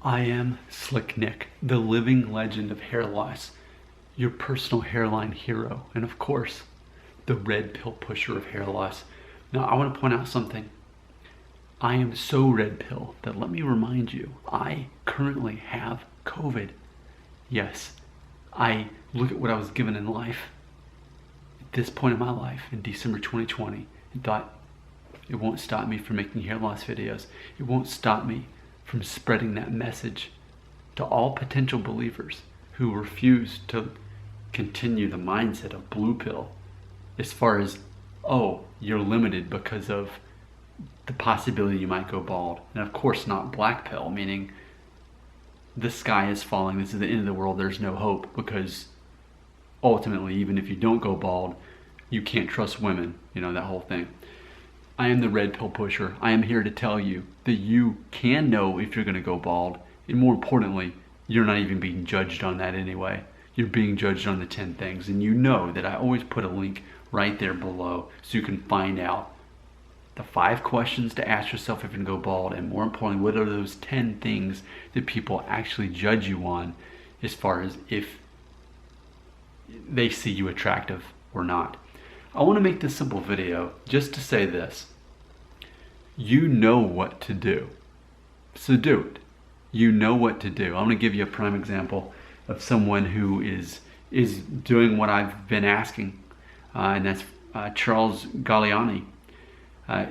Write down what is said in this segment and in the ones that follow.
I am Slick Nick, the living legend of hair loss, your personal hairline hero, and of course, the red pill pusher of hair loss. Now, I want to point out something. I am so red pill that let me remind you, I currently have COVID. Yes, I look at what I was given in life at this point in my life in December 2020 and thought, it won't stop me from making hair loss videos. It won't stop me from spreading that message to all potential believers who refuse to continue the mindset of blue pill as far as, oh, you're limited because of the possibility you might go bald. And of course not black pill, meaning the sky is falling, this is the end of the world, there's no hope, because ultimately, even if you don't go bald, you can't trust women, you know, that whole thing. I am the red pill pusher. I am here to tell you that you can know if you're going to go bald, and more importantly, you're not even being judged on that anyway. You're being judged on the 10 things, and you know that I always put a link right there below so you can find out the 5 questions to ask yourself if you're going to go bald, and more importantly, what are those 10 things that people actually judge you on as far as if they see you attractive or not. I want to make this simple video just to say this. You know what to do, so do it. You know what to do. I'm going to give you a prime example of someone who is doing what I've been asking, and that's Charles Galliani.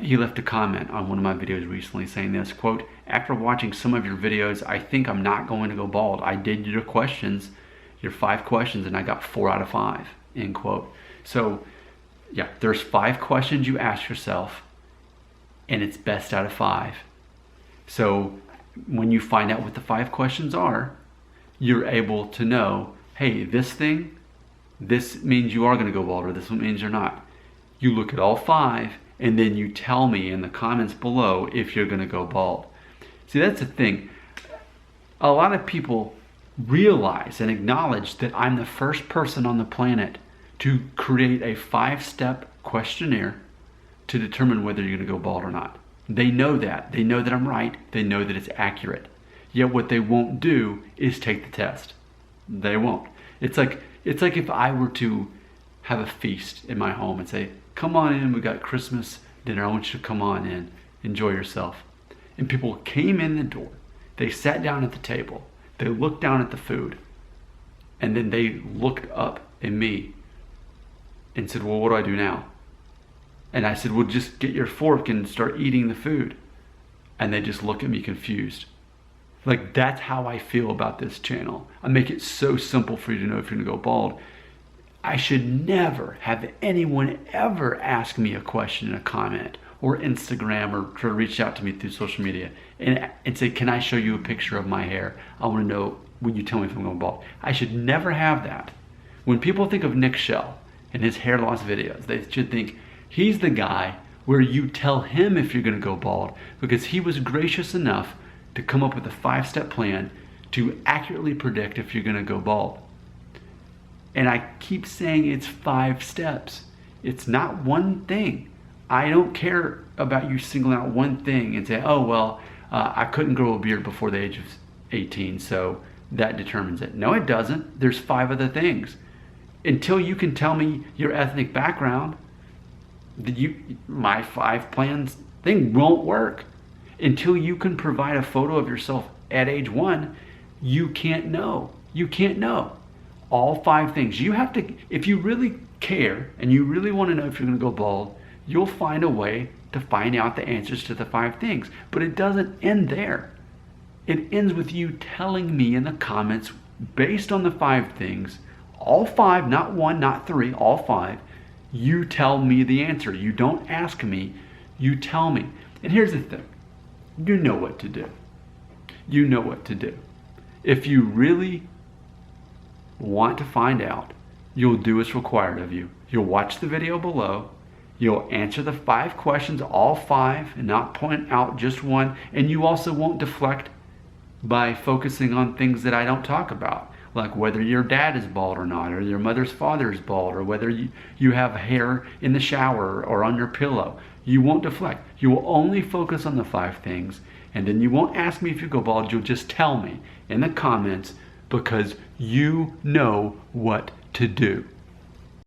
He left a comment on one of my videos recently saying this, quote, "After watching some of your videos, I think I'm not going to go bald. I did your questions, your 5 questions, and I got 4 out of 5, end quote. So yeah, there's 5 questions you ask yourself, and it's best out of 5. So when you find out what the 5 questions are, you're able to know, hey, this means you are going to go bald, or this one means you're not. You look at all 5, and then you tell me in the comments below if you're going to go bald. See, that's the thing. A lot of people realize and acknowledge that I'm the first person on the planet to create a 5-step questionnaire to determine whether you're going to go bald or not. They know that. They know that I'm right. They know that it's accurate. Yet what they won't do is take the test. They won't. It's like if I were to have a feast in my home and say, come on in, we got Christmas dinner, I want you to come on in, enjoy yourself. And people came in the door, they sat down at the table, they looked down at the food, and then they looked up at me and said, well, what do I do now? And I said, well, just get your fork and start eating the food. And they just look at me confused. Like, that's how I feel about this channel. I make it so simple for you to know if you're gonna go bald. I should never have anyone ever ask me a question in a comment or Instagram or try to reach out to me through social media and say, can I show you a picture of my hair? I wanna know when you tell me if I'm going bald. I should never have that. When people think of Nick Shell and his hair loss videos, they should think he's the guy where you tell him if you're gonna go bald, because he was gracious enough to come up with a 5-step plan to accurately predict if you're gonna go bald. And I keep saying it's 5 steps. It's not one thing. I don't care about you singling out one thing and say, oh, well, I couldn't grow a beard before the age of 18, so that determines it. No, it doesn't. There's 5 other things. Until you can tell me your ethnic background, my 5 plans thing won't work. Until you can provide a photo of yourself at age 1, you can't know. You can't know. All 5 things. You have to, if you really care and you really want to know if you're going to go bald, you'll find a way to find out the answers to the 5 things. But it doesn't end there. It ends with you telling me in the comments, based on the 5 things, all 5, not 1, not 3, all 5, you tell me the answer. You don't ask me, you tell me. And here's the thing. You know what to do. You know what to do. If you really want to find out, you'll do what's required of you. You'll watch the video below, you'll answer the 5 questions, all 5, and not point out just one, and you also won't deflect by focusing on things that I don't talk about, like whether your dad is bald or not, or your mother's father is bald, or whether you have hair in the shower or on your pillow. You won't deflect. You will only focus on the 5 things, and then you won't ask me if you go bald. You'll just tell me in the comments because you know what to do.